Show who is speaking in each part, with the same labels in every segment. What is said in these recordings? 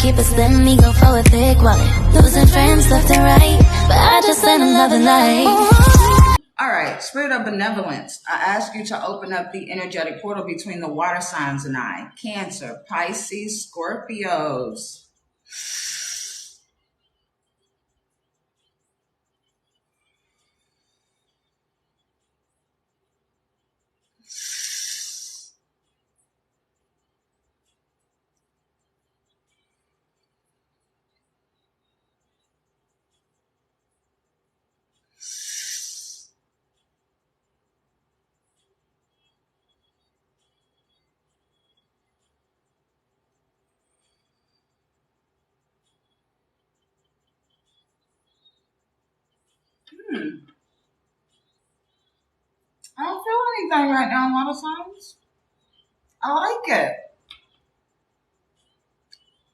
Speaker 1: keep it slim, me go for a thick wallet. Losing friends left and right, but I just send a loving light.
Speaker 2: All right, spirit of benevolence. I ask you to open up the energetic portal between the water signs and I. Cancer, Pisces, Scorpios. I don't feel anything right now, water signs. I like it.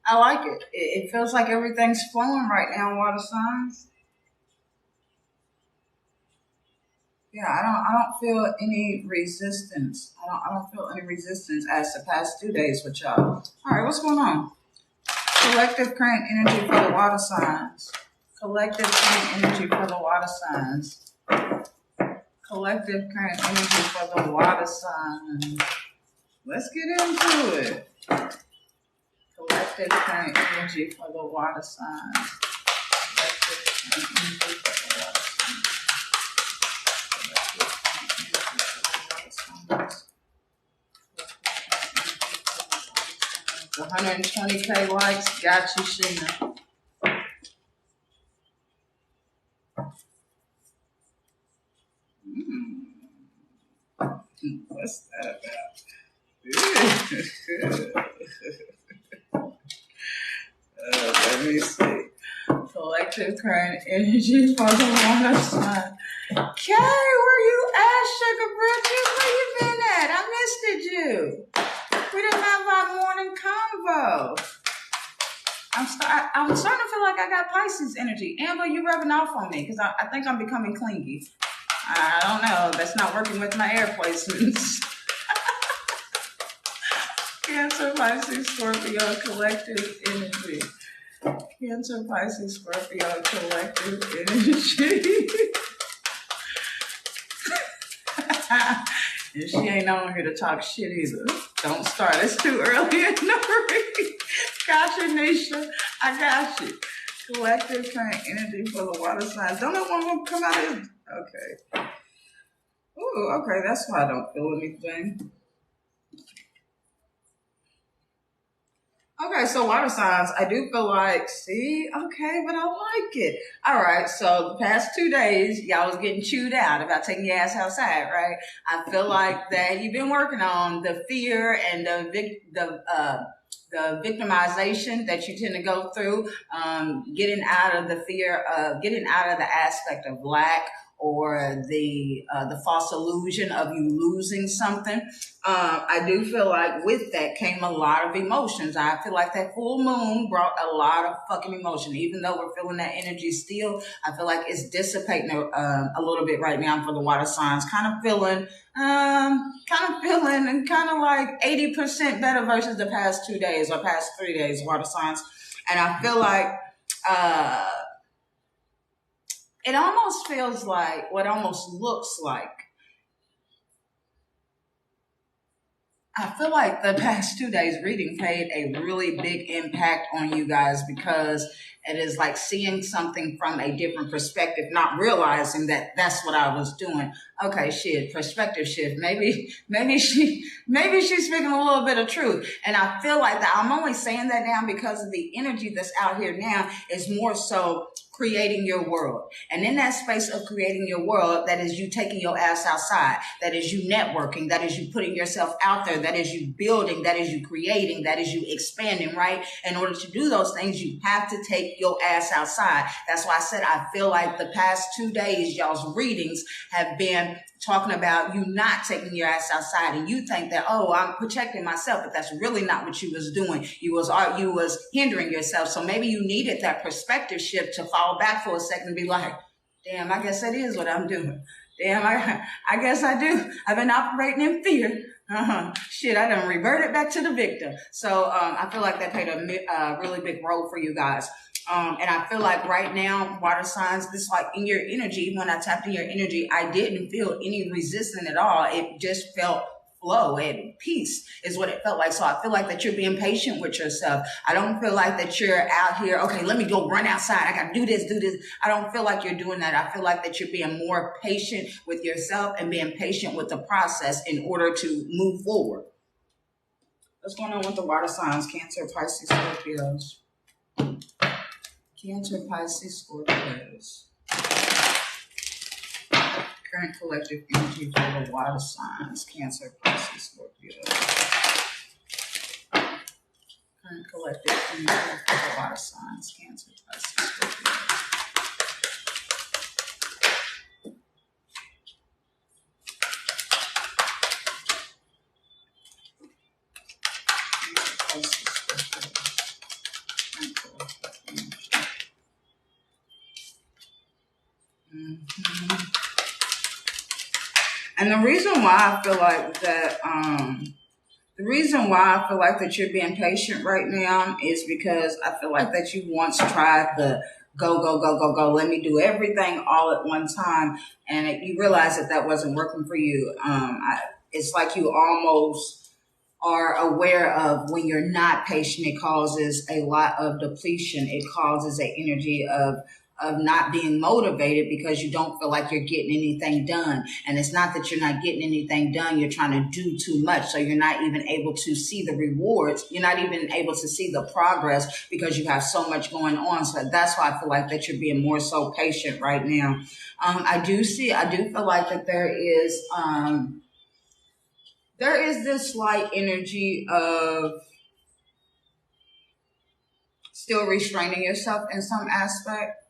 Speaker 2: I like it. It feels like everything's flowing right now, water signs. Yeah, I don't feel any resistance. I don't feel any resistance as the past 2 days with y'all. All right, what's going on? Collective current energy for the water signs. Collective current energy for the water signs. Collective current energy for the water signs. Let's get into it. Collective current energy for the water signs. Collective current energy for the water signs. 120K likes. Got you, Sheena. What's that about? Let me see. Collective current energy for the water sign. Kay, where you at, Sugar Bridget? Where you been at? I missed you. We didn't have our morning convo. I'm starting to feel like I got Pisces energy. Amber, you rubbing off on me because I think I'm becoming clingy. I don't know. That's not working with my air placements. Cancer, Pisces, Scorpio, collective energy. Cancer, Pisces, Scorpio, collective energy. And she ain't on here to talk shit either. Don't start. It's too early in the read. Gotcha, Nisha. I got you. Collective current energy for the water signs. Don't know when we'll come out of it. Okay. Ooh, okay. That's why I don't feel anything. Okay, so water signs, I do feel like, see, okay, but I like it. All right, so the past 2 days, y'all was getting chewed out about taking your ass outside, right? I feel like that you've been working on the fear and the victimization that you tend to go through, getting out of the fear of, getting out of the aspect of lack or the false illusion of you losing something. I do feel like with that came a lot of emotions. I feel like that full moon brought a lot of fucking emotion. Even though we're feeling that energy still, I feel like it's dissipating a little bit right now for the water signs. Kind of feeling and kind of like 80% better versus the past 2 days or past 3 days, water signs. And I feel like, it almost feels like what almost looks like. I feel like the past 2 days reading played a really big impact on you guys because it is like seeing something from a different perspective, not realizing that that's what I was doing. Okay, shit, perspective shift. Maybe she's speaking a little bit of truth. And I feel like that I'm only saying that now because of the energy that's out here now is more so creating your world. And in that space of creating your world, that is you taking your ass outside, that is you networking, that is you putting yourself out there, that is you building, that is you creating, that is you expanding, right? In order to do those things, you have to take your ass outside. That's why I said I feel like the past 2 days, y'all's readings have been talking about you not taking your ass outside, and you think that, oh, I'm protecting myself, but that's really not what you was doing. You was hindering yourself. So maybe you needed that perspective shift to fall back for a second and be like, damn, I guess that is what I'm doing. Damn, I guess I do. I've been operating in fear. Shit, I done reverted back to the victim. So I feel like that played a really big role for you guys. And I feel like right now, water signs, this like in your energy, when I tapped in your energy, I didn't feel any resistance at all. It just felt flow and peace is what it felt like. So I feel like that you're being patient with yourself. I don't feel like that you're out here, okay, let me go run outside. I got to do this, do this. I don't feel like you're doing that. I feel like that you're being more patient with yourself and being patient with the process in order to move forward. What's going on with the water signs? Cancer, Pisces, Scorpios. Cancer, Pisces, Scorpios. Current collective energy for the water signs. Cancer, Pisces, Scorpios. Current collective energy for the water signs. Cancer, Pisces, Scorpios. And the reason why I feel like that, you're being patient right now is because I feel like that you once tried the go, go, go, go, go. Let me do everything all at one time. And you realize that that wasn't working for you. It's like you almost are aware of when you're not patient, it causes a lot of depletion. It causes an energy of not being motivated because you don't feel like you're getting anything done. And it's not that you're not getting anything done, you're trying to do too much. So you're not even able to see the rewards. You're not even able to see the progress because you have so much going on. So that's why I feel like that you're being more so patient right now. I do feel like that there is this slight energy of still restraining yourself in some aspect.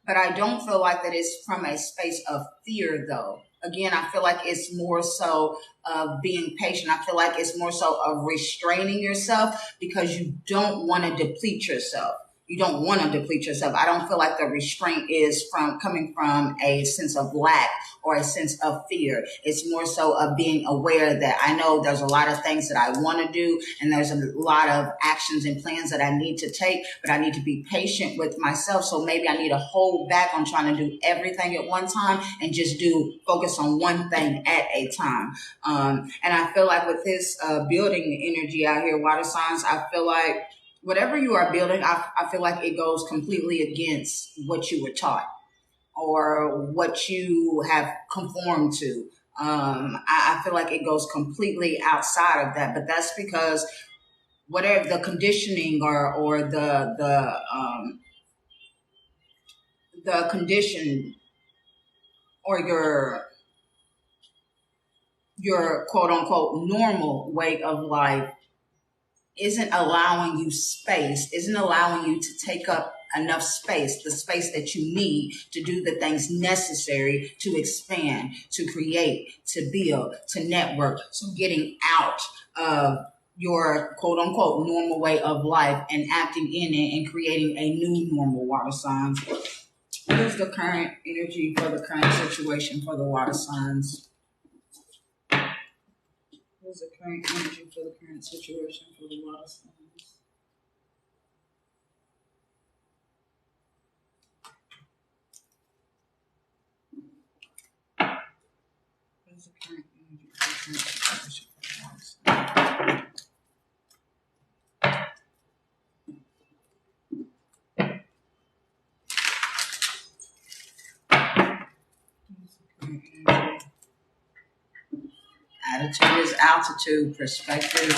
Speaker 2: But I don't feel like that it's from a space of fear, though. Again, I feel like it's more so of being patient. I feel like it's more so of restraining yourself because you don't want to deplete yourself. You don't want to deplete yourself. I don't feel like the restraint is coming from a sense of lack or a sense of fear. It's more so of being aware that I know there's a lot of things that I want to do and there's a lot of actions and plans that I need to take, but I need to be patient with myself. So maybe I need to hold back on trying to do everything at one time and just focus on one thing at a time. And I feel like with this building energy out here, water signs, I feel like whatever you are building, I feel like it goes completely against what you were taught or what you have conformed to. I feel like it goes completely outside of that, but that's because whatever the conditioning or the condition or your quote unquote normal way of life isn't allowing you space, isn't allowing you to take up enough space, the space that you need to do the things necessary to expand, to create, to build, to network. So getting out of your quote unquote normal way of life and acting in it and creating a new normal, water signs. What is the current energy for the current situation for the water signs? What is the current energy for the current situation for the water signs? What is the current energy for the current situation for the water signs? Attitude is altitude. Perspective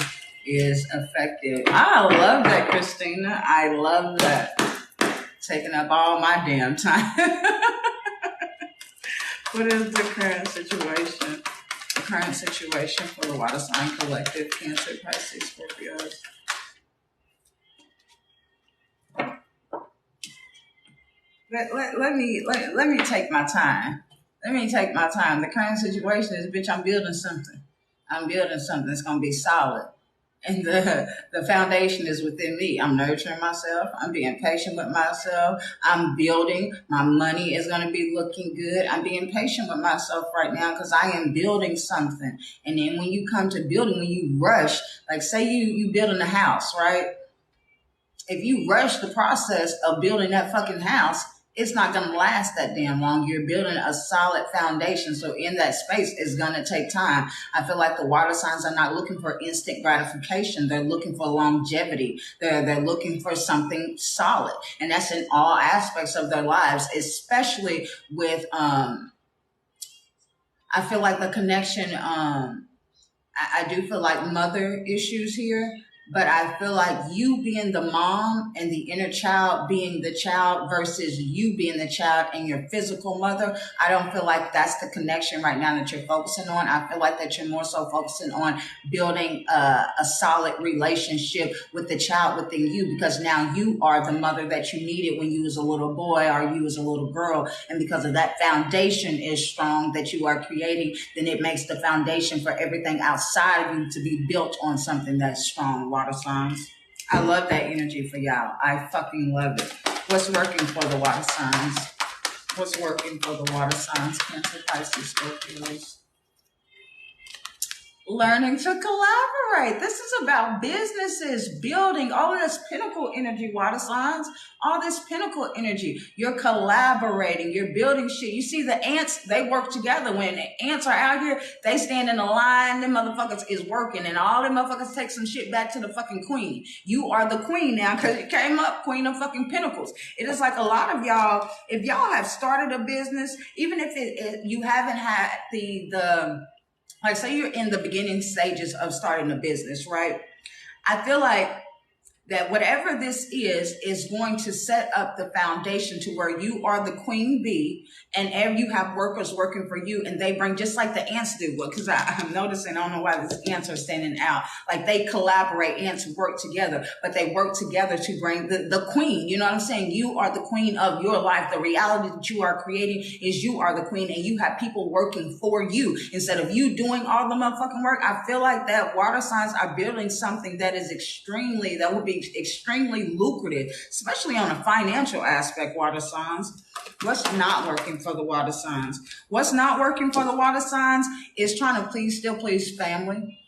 Speaker 2: is effective. I love that, Christina. I love that. Taking up all my damn time. What is the current situation? The current situation for the water sign collective, Cancer, Pisces, Scorpios. Let me take my time. Let me take my time. The current situation is, bitch, I'm building something. I'm building something that's going to be solid. And the foundation is within me. I'm nurturing myself. I'm being patient with myself. I'm building. My money is going to be looking good. I'm being patient with myself right now because I am building something. And then when you come to building, when you rush, like say you building a house, right? If you rush the process of building that fucking house, it's not going to last that damn long. You're building a solid foundation. So in that space, it's going to take time. I feel like the water signs are not looking for instant gratification. They're looking for longevity. They're looking for something solid. And that's in all aspects of their lives, especially with, I feel like the connection, I do feel like mother issues here, but I feel like you being the mom and the inner child being the child versus you being the child and your physical mother, I don't feel like that's the connection right now that you're focusing on. I feel like that you're more so focusing on building a solid relationship with the child within you, because now you are the mother that you needed when you was a little boy or you was a little girl. And because of that foundation is strong that you are creating, then it makes the foundation for everything outside of you to be built on something that's strong. Water signs. I love that energy for y'all. I fucking love it. What's working for the water signs? What's working for the water signs? Cancer, Pisces, Scorpios. Learning to collaborate. This is about businesses, building, all of this pinnacle energy, water signs, all this pinnacle energy. You're collaborating, you're building shit. You see the ants, they work together. When the ants are out here, they stand in a line, them motherfuckers is working, and all them motherfuckers take some shit back to the fucking queen. You are the queen now because you came up queen of fucking pentacles. It is like a lot of y'all, if y'all have started a business, even if you haven't had the like say you're in the beginning stages of starting a business, right? I feel like that whatever this is going to set up the foundation to where you are the queen bee and you have workers working for you, and they bring, just like the ants do, because I'm noticing, I don't know why these ants are standing out, like they collaborate, ants work together, but they work together to bring the queen, you know what I'm saying? You are the queen of your life. The reality that you are creating is you are the queen, and you have people working for you instead of you doing all the motherfucking work. I feel like that water signs are building something that is that would be extremely lucrative, especially on a financial aspect, water signs. What's not working for the water signs? What's not working for the water signs is trying to still please family.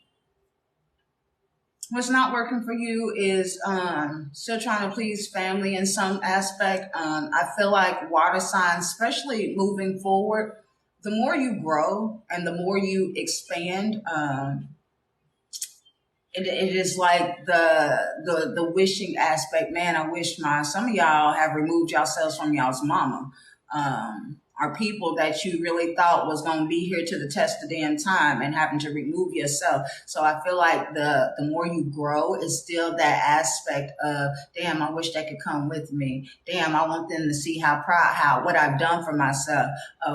Speaker 2: What's not working for you is still trying to please family in some aspect. I feel like water signs, especially moving forward, the more you grow and the more you expand, it is like the wishing aspect. Man, I wish some of y'all have removed yourselves from y'all's mama. Are people that you really thought was going to be here to the test of damn time, and having to remove yourself. So I feel like the more you grow, is still that aspect of, damn, I wish they could come with me. Damn, I want them to see what I've done for myself.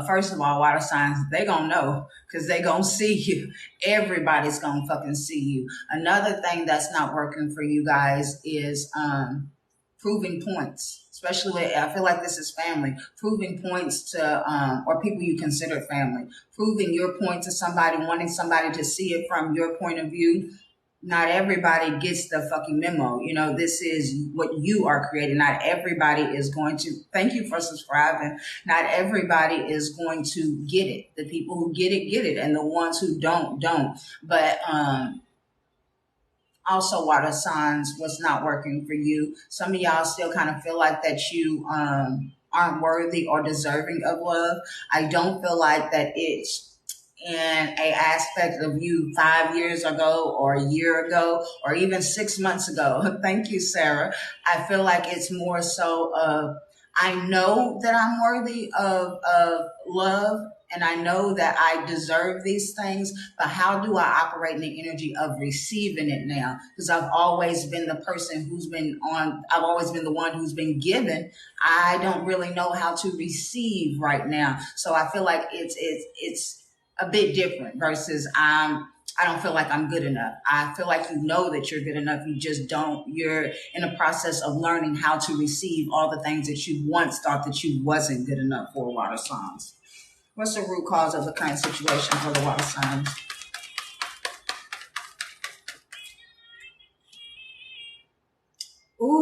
Speaker 2: First of all, water signs, they going to know because they going to see you. Everybody's going to fucking see you. Another thing that's not working for you guys is proving points. Especially with, I feel like this is family, proving points to, or people you consider family, proving your point to somebody, wanting somebody to see it from your point of view. Not everybody gets the fucking memo. You know, this is what you are creating. Not everybody is going to, thank you for subscribing. Not everybody is going to get it. The people who get it. And the ones who don't. But, also, water signs, what's not working for you. Some of y'all still kind of feel like that you aren't worthy or deserving of love. I don't feel like that it's in a aspect of you 5 years ago or a year ago or even 6 months ago. Thank you, Sarah. I feel like it's more so of, I know that I'm worthy of love, and I know that I deserve these things, but how do I operate in the energy of receiving it now? Because I've always been the person I've always been the one who's been given. I don't really know how to receive right now. So I feel like it's a bit different versus I don't feel like I'm good enough. I feel like you know that you're good enough. You just don't. You're in a process of learning how to receive all the things that you once thought that you wasn't good enough for, water signs. What's the root cause of the current situation for the water signs?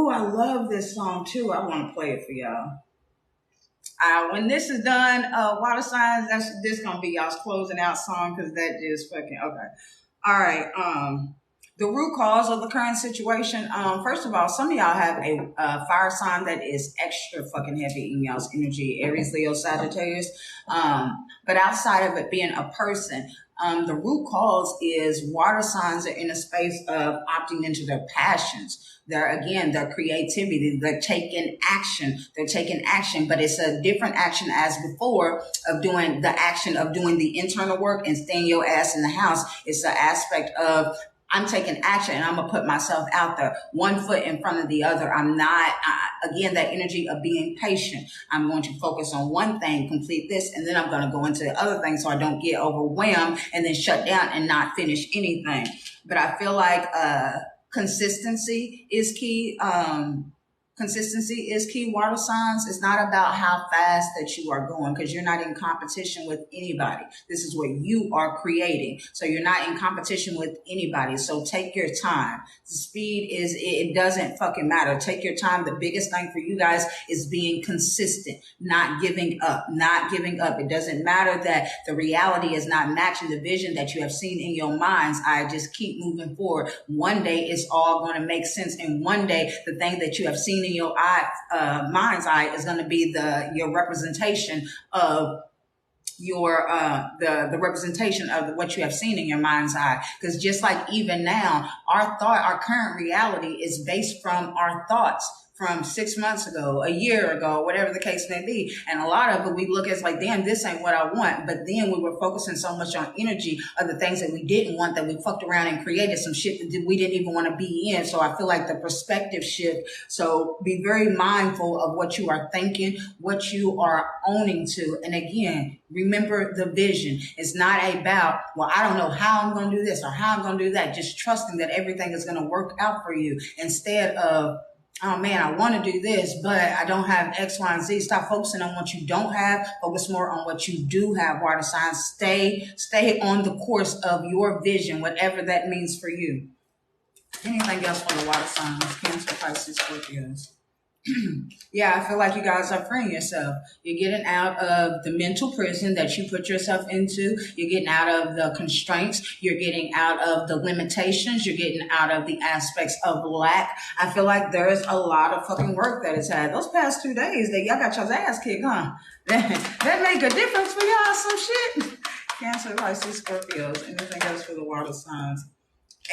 Speaker 2: Ooh, I love this song too. I want to play it for y'all. When this is done, water signs, this gonna be y'all's closing out song because that just fucking okay. All right. The root cause of the current situation. First of all, some of y'all have a fire sign that is extra fucking heavy in y'all's energy, Aries, Leo, Sagittarius. But outside of it being a person, the root cause is water signs are in a space of opting into their passions. Their creativity. They're taking action. But it's a different action as before of doing the action of doing the internal work and staying your ass in the house. It's an aspect of I'm taking action and I'm going to put myself out there, one foot in front of the other. I'm not, again, that energy of being patient. I'm going to focus on one thing, complete this, and then I'm going to go into the other thing so I don't get overwhelmed and then shut down and not finish anything. But I feel like consistency is key. Consistency is key, water signs. It's not about how fast that you are going because you're not in competition with anybody. This is what you are creating. So you're not in competition with anybody. So take your time. The speed it doesn't fucking matter. Take your time. The biggest thing for you guys is being consistent, not giving up. It doesn't matter that the reality is not matching the vision that you have seen in your mind's eye. Just keep moving forward. One day it's all going to make sense. And one day the thing that you have seen in your mind's eye is going to be your representation of your the representation of what you have seen in your mind's eye. Because just like even now, our current reality is based from our thoughts from 6 months ago, a year ago, whatever the case may be. And a lot of it, we look at it's like, damn, this ain't what I want. But then we were focusing so much on energy of the things that we didn't want that we fucked around and created some shit that we didn't even want to be in. So I feel like the perspective shift. So be very mindful of what you are thinking, what you are owning to. And again, remember the vision. It's not about, well, I don't know how I'm going to do this or how I'm going to do that. Just trusting that everything is going to work out for you instead of, oh man, I want to do this, but I don't have X, Y, and Z. Stop focusing on what you don't have. Focus more on what you do have, water signs. Stay on the course of your vision, whatever that means for you. Anything else for the water signs? Cancer, Pisces, Scorpios. Yeah, I feel like you guys are freeing yourself. You're getting out of the mental prison that you put yourself into. You're getting out of the constraints. You're getting out of the limitations. You're getting out of the aspects of lack. I feel like there's a lot of fucking work that it's had. Those past 2 days, y'all got your ass kicked, huh? That make a difference for y'all, some shit. Cancer, Pisces, Scorpios. Anything else for the water signs?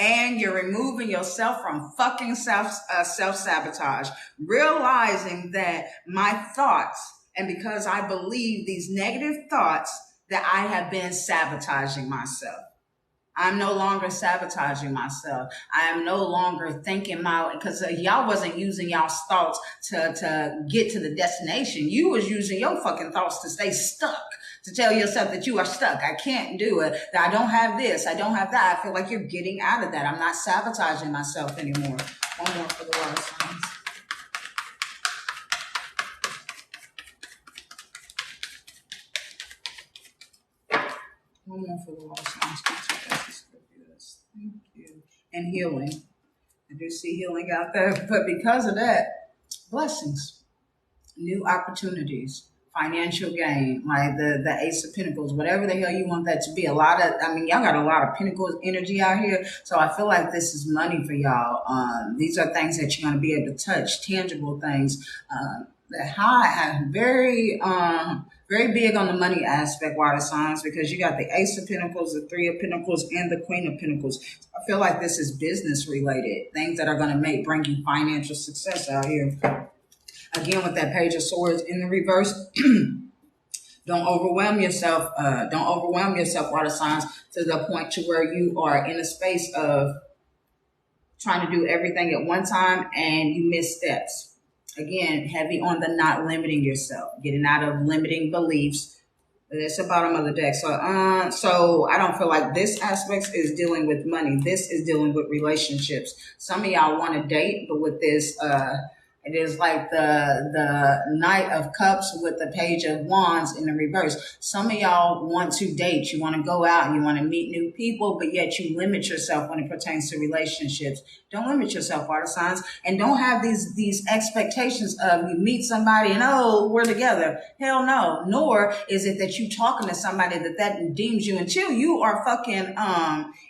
Speaker 2: And you're removing yourself from fucking self-sabotage. Realizing that my thoughts, and because I believe these negative thoughts, that I have been sabotaging myself. I'm no longer sabotaging myself. I am no longer thinking because y'all wasn't using y'all's thoughts to get to the destination. You was using your fucking thoughts to stay stuck. To tell yourself that you are stuck. I can't do it. That I don't have this. I don't have that. I feel like you're getting out of that. I'm not sabotaging myself anymore. One more for the water signs. One more for the water signs. Thank you. And healing. I do see healing out there. But because of that, blessings. New opportunities. Financial gain, like the Ace of Pentacles, whatever the hell you want that to be. Y'all got a lot of Pentacles energy out here. So I feel like this is money for y'all. These are things that you're going to be able to touch, tangible things. Very big on the money aspect, water signs, because you got the Ace of Pentacles, the Three of Pentacles, and the Queen of Pentacles. I feel like this is business related, things that are going to bring you financial success out here. Again, with that Page of Swords in the reverse, don't overwhelm yourself. Water signs, to the point to where you are in a space of trying to do everything at one time and you miss steps. Again, heavy on the not limiting yourself, getting out of limiting beliefs. That's the bottom of the deck. So I don't feel like this aspect is dealing with money. This is dealing with relationships. Some of y'all want to date, but with this, It is like the Knight of Cups with the Page of Wands in the reverse. Some of y'all want to date. You want to go out and you want to meet new people, but yet you limit yourself when it pertains to relationships. Don't limit yourself, water signs, and don't have these expectations of you meet somebody and oh, we're together. Hell no. Nor is it that you talking to somebody that deems you until you are fucking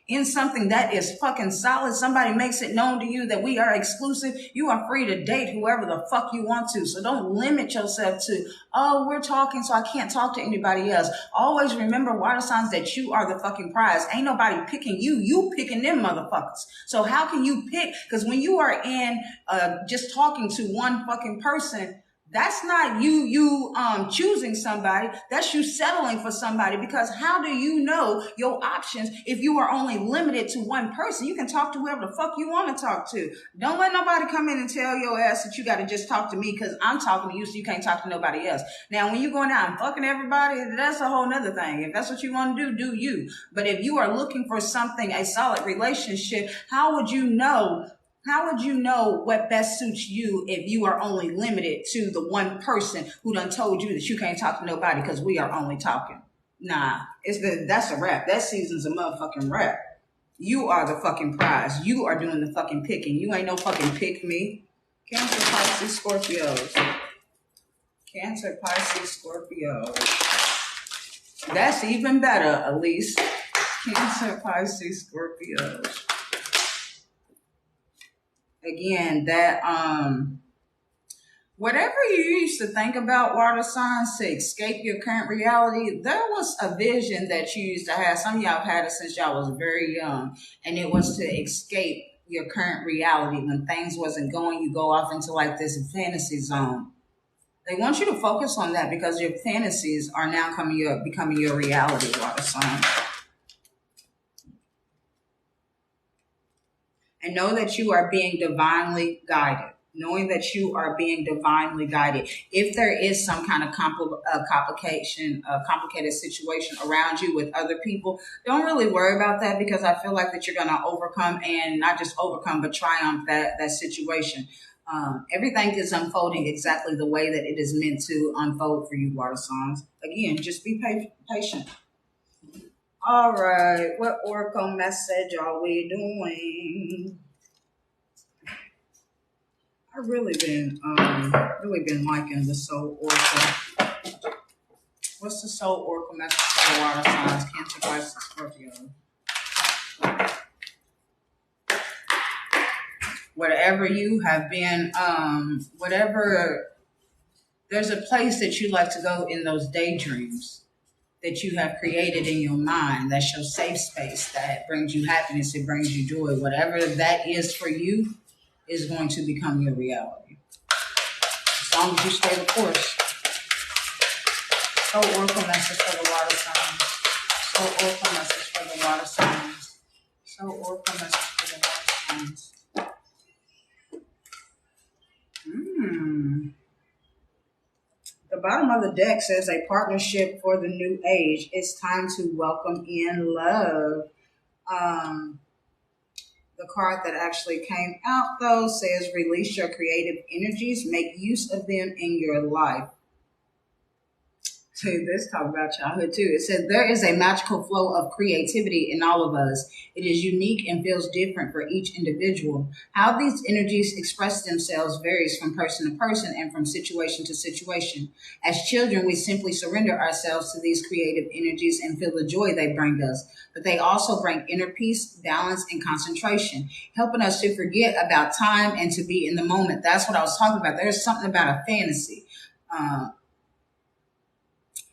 Speaker 2: in something that is fucking solid. Somebody makes it known to you that we are exclusive. You are free to date whoever the fuck you want to. So don't limit yourself to, oh, we're talking, so I can't talk to anybody else. Always remember, water signs, that you are the fucking prize. Ain't nobody picking you. You picking them motherfuckers. So how can you pick? Because when you are in just talking to one fucking person, that's not you choosing somebody. That's you settling for somebody, because how do you know your options if you are only limited to one person? You can talk to whoever the fuck you want to talk to. Don't let nobody come in and tell your ass that you got to just talk to me because I'm talking to you, so you can't talk to nobody else. Now, when you're going out and fucking everybody, that's a whole nother thing. If that's what you want to do you. But if you are looking for something, a solid relationship, how would you know what best suits you if you are only limited to the one person who done told you that you can't talk to nobody because we are only talking? Nah, that's a wrap. That season's a motherfucking wrap. You are the fucking prize. You are doing the fucking picking. You ain't no fucking pick me. Cancer, Pisces, Scorpios. Cancer, Pisces, Scorpios. That's even better, Elise. Cancer, Pisces, Scorpios. Again, that whatever you used to think about, water signs, to escape your current reality, there was a vision that you used to have. Some of y'all have had it since y'all was very young, and it was to escape your current reality. When things wasn't going, you go off into like this fantasy zone. They want you to focus on that because your fantasies are now becoming your reality, water sign. And know that you are being divinely guided. Knowing that you are being divinely guided. If there is some kind of complicated situation around you with other people, don't really worry about that, because I feel like that you're going to overcome, and not just overcome, but triumph that situation. Everything is unfolding exactly the way that it is meant to unfold for you, water signs. Again, just be patient. All right, what oracle message are we doing? I've really been liking the soul oracle. What's the soul oracle message for the water signs? Cancer, Pisces, Scorpio. Whatever you have been, there's a place that you like to go in those daydreams that you have created in your mind. That's your safe space, that brings you happiness, it brings you joy. Whatever that is for you is going to become your reality, as long as you stay the course. So oracle message for the water signs. So oracle message for the water signs. So oracle message for the water signs. The bottom of the deck says a partnership for the new age. It's time to welcome in love. The card that actually came out, though, says release your creative energies. Make use of them in your life. So this talk about childhood too. It says there is a magical flow of creativity in all of us. It is unique and feels different for each individual. How these energies express themselves varies from person to person and from situation to situation. As children, we simply surrender ourselves to these creative energies and feel the joy they bring us. But they also bring inner peace, balance, and concentration, helping us to forget about time and to be in the moment. That's what I was talking about. There's something about a fantasy.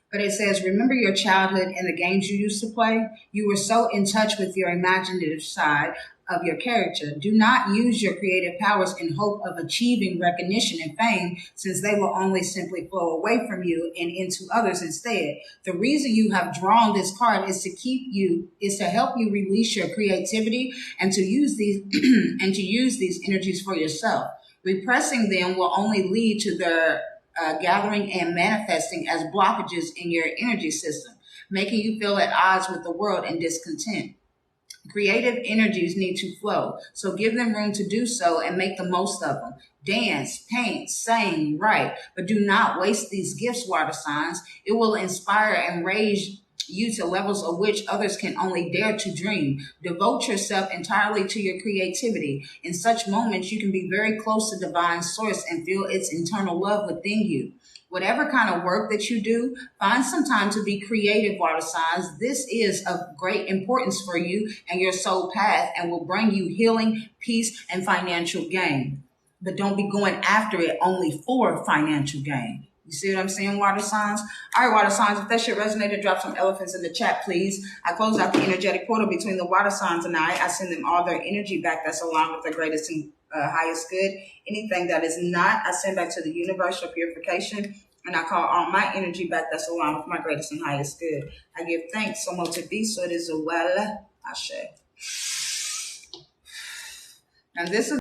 Speaker 2: But it says, remember your childhood and the games you used to play? You were so in touch with your imaginative side of your character. Do not use your creative powers in hope of achieving recognition and fame, since they will only simply flow away from you and into others instead. The reason you have drawn this card is to help you release your creativity and to use these energies for yourself. Repressing them will only lead to their gathering and manifesting as blockages in your energy system, making you feel at odds with the world and discontent. Creative energies need to flow, so give them room to do so and make the most of them. Dance, paint, sing, write, but do not waste these gifts, water signs. It will inspire and raise you to levels of which others can only dare to dream. Devote yourself entirely to your creativity. In such moments, you can be very close to divine source and feel its internal love within you. Whatever kind of work that you do, find some time to be creative, water signs. This is of great importance for you and your soul path and will bring you healing, peace, and financial gain. But don't be going after it only for financial gain. You see what I'm saying, water signs? All right, water signs, if that shit resonated, drop some elephants in the chat, please. I close out the energetic portal between the water signs and I send them all their energy back that's aligned with their greatest and highest good. Anything that is not, I send back to the universe for purification. And I call all my energy back that's aligned with my greatest and highest good. I give thanks so much to be, so it is a well. Ashe. And this is